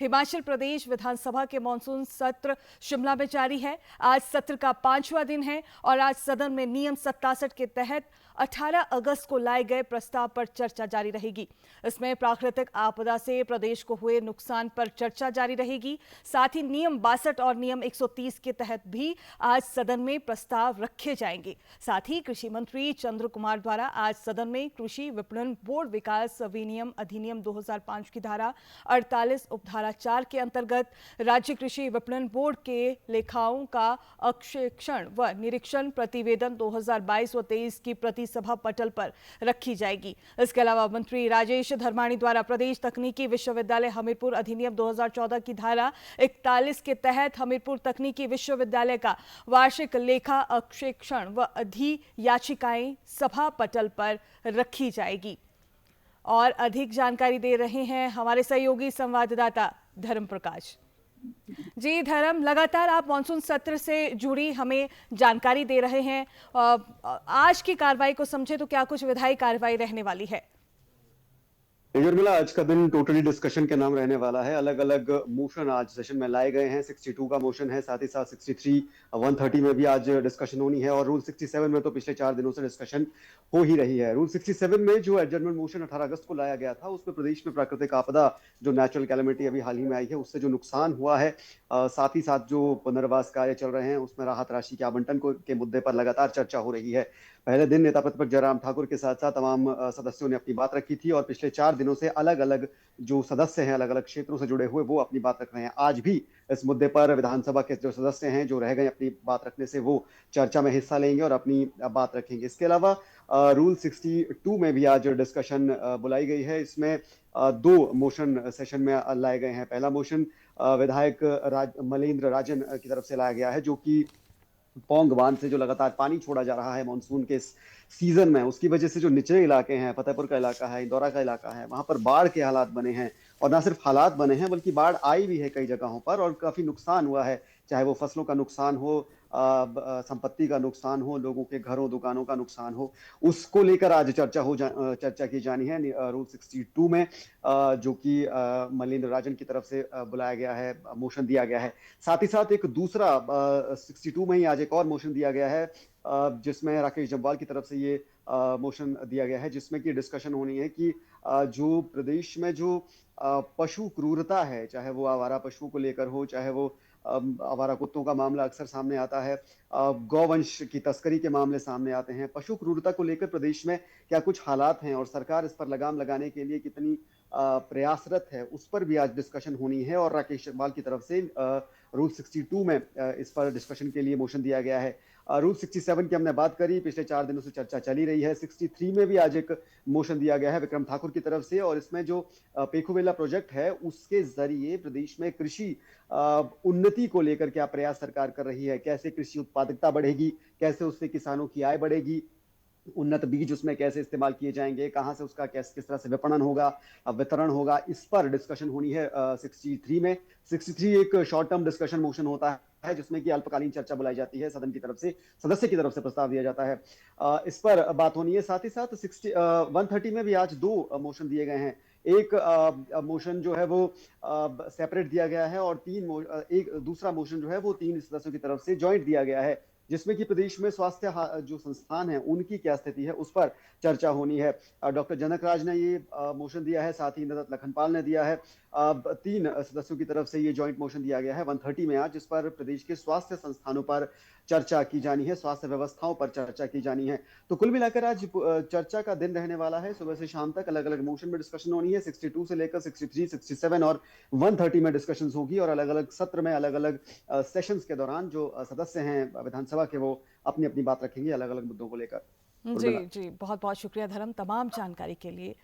हिमाचल प्रदेश विधानसभा के मानसून सत्र शिमला में जारी है। आज सत्र का 5वां दिन है और आज सदन में नियम 67 के तहत 18 अगस्त को लाए गए प्रस्ताव पर चर्चा जारी रहेगी। इसमें प्राकृतिक आपदा से प्रदेश को हुए नुकसान पर चर्चा जारी रहेगी। साथ ही नियम 62 और नियम 130 के तहत भी आज सदन में प्रस्ताव रखे जाएंगे। साथ ही कृषि मंत्री चंद्र कुमार द्वारा आज सदन में कृषि विपणन बोर्ड विकास विनियम अधिनियम 2005 की धारा 48 उपधारा 4 के अंतर्गत राज्य कृषि विपणन बोर्ड के लेखाओं का अक्षेक्षण व निरीक्षण प्रतिवेदन 2022 व 23 की प्रति सभा पटल पर रखी जाएगी। इसके अलावा मंत्री राजेश धर्माणी द्वारा प्रदेश तकनीकी विश्वविद्यालय हमीरपुर अधिनियम 2014 की धारा 41 के तहत हमीरपुर तकनीकी विश्वविद्यालय का वार्षिक लेखा अक्षेक्षण व याचिकाएं सभा पटल पर रखी जाएगी। और अधिक जानकारी दे रहे हैं हमारे सहयोगी संवाददाता धर्म प्रकाश। जी धर्म, लगातार आप मानसून सत्र से जुड़ी हमें जानकारी दे रहे हैं। आज की कार्रवाई को समझे तो क्या कुछ विधायी कार्रवाई रहने वाली है? उर्मिला, आज का दिन टोटली डिस्कशन के नाम रहने वाला है। अलग अलग मोशन आज सेशन में लाए गए हैं। 62 का मोशन है, साथ ही साथ 63, 130 में भी आज डिस्कशन होनी है और रूल 67 में तो पिछले 4 दिनों से डिस्कशन हो ही रही है। रूल 67 में जो एडजर्नमेंट मोशन 18 अगस्त को लाया गया था, उसमें प्रदेश में प्राकृतिक आपदा जो नेचुरल कैलेमिटी अभी हाल ही में आई है, उससे जो नुकसान हुआ है, साथ ही साथ जो पुनर्वास कार्य चल रहे हैं उसमें राहत राशि के आवंटन के मुद्दे पर लगातार चर्चा हो रही है। पहले दिन नेता प्रतिपक्ष जयराम ठाकुर के साथ साथ तमाम सदस्यों ने अपनी बात रखी थी और पिछले 4 दिनों से अलग अलग जो सदस्य हैं, अलग अलग क्षेत्रों से जुड़े हुए, वो अपनी बात रख रहे हैं। आज भी इस मुद्दे पर विधानसभा के जो सदस्य हैं जो रह गए अपनी बात रखने से, वो चर्चा में हिस्सा लेंगे और अपनी बात रखेंगे। इसके अलावा रूल 62 में भी आज डिस्कशन बुलाई गई है। इसमें 2 मोशन सेशन में लाए गए हैं। पहला मोशन विधायक मलेंद्र राजन की तरफ से लाया गया है, जो कि पौंग बांध से जो लगातार पानी छोड़ा जा रहा है मानसून के सीजन में, उसकी वजह से जो निचले इलाके हैं, फतेहपुर का इलाका है, इंदौरा का इलाका है, वहां पर बाढ़ के हालात बने हैं। और ना सिर्फ हालात बने हैं बल्कि बाढ़ आई भी है कई जगहों पर और काफी नुकसान हुआ है, चाहे वो फसलों का नुकसान हो, संपत्ति का नुकसान हो, लोगों के घरों दुकानों का नुकसान हो। उसको लेकर आज चर्चा की जानी है रूल 62 में, जो कि मलिंद्र राजन की तरफ से बुलाया गया है, मोशन दिया गया है। साथ ही साथ एक दूसरा 62 में ही आज एक और मोशन दिया गया है, जिसमें राकेश जम्वाल की तरफ से ये मोशन दिया गया है, जिसमें कि डिस्कशन होनी है कि जो प्रदेश में जो पशु क्रूरता है, चाहे वो आवारा पशुओं को लेकर हो, चाहे वो आवारा कुत्तों का मामला अक्सर सामने आता है, गौवंश की तस्करी के मामले सामने आते हैं, पशु क्रूरता को लेकर प्रदेश में क्या कुछ हालात हैं और सरकार इस पर लगाम लगाने के लिए कितनी प्रयासरत है, उस पर भी आज डिस्कशन होनी है। और राकेश जम्वाल की तरफ से रूल 62 में इस पर डिस्कशन के लिए मोशन दिया गया है। रूल 67 की हमने बात करी, पिछले 4 दिनों से चर्चा चली रही है। 63 में भी आज एक मोशन दिया गया है विक्रम ठाकुर की तरफ से, और इसमें जो पेखुवेला प्रोजेक्ट है उसके जरिए प्रदेश में कृषि उन्नति को लेकर क्या प्रयास सरकार कर रही है, कैसे कृषि उत्पादकता बढ़ेगी, कैसे उससे किसानों की आय बढ़ेगी, उन्नत बीज उसमें कैसे इस्तेमाल किए जाएंगे, कहां से उसका किस तरह से विपणन होगा, वितरण होगा, इस पर डिस्कशन होनी है 63 में। 63 एक शॉर्ट टर्म डिस्कशन मोशन होता है जिसमें कि अल्पकालीन चर्चा बुलाई जाती है, सदन की तरफ से सदस्य की तरफ से प्रस्ताव दिया जाता है, इस पर बात होनी है। साथ ही साथ 130 में भी आज 2 मोशन दिए गए हैं। एक मोशन जो है वो सेपरेट दिया गया है और एक दूसरा मोशन जो है वो 3 सदस्यों की तरफ से ज्वाइंट दिया गया है, जिसमें कि प्रदेश में स्वास्थ्य जो संस्थान है उनकी क्या स्थिति है उस पर चर्चा होनी है। डॉक्टर जनक राज ने ये मोशन दिया है, साथ ही इंद्रदत्त लखनपाल ने दिया है। 3 सदस्यों की तरफ से ये जॉइंट मोशन दिया गया है 130 में आज, जिस पर प्रदेश के स्वास्थ्य संस्थानों पर चर्चा की जानी है, स्वास्थ्य व्यवस्थाओं पर चर्चा की जानी है। तो कुल मिलाकर आज चर्चा का दिन रहने वाला है। सुबह से शाम तक अलग अलग मोशन में डिस्कशन होनी है। 62 से लेकर 63, 67 और 130 में डिस्कशन होगी और अलग अलग सत्र में अलग अलग सेशंस के दौरान जो सदस्य हैं विधानसभा के, वो अपनी अपनी बात रखेंगे अलग अलग मुद्दों को लेकर। जी जी, बहुत बहुत शुक्रिया धर्म तमाम जानकारी के लिए।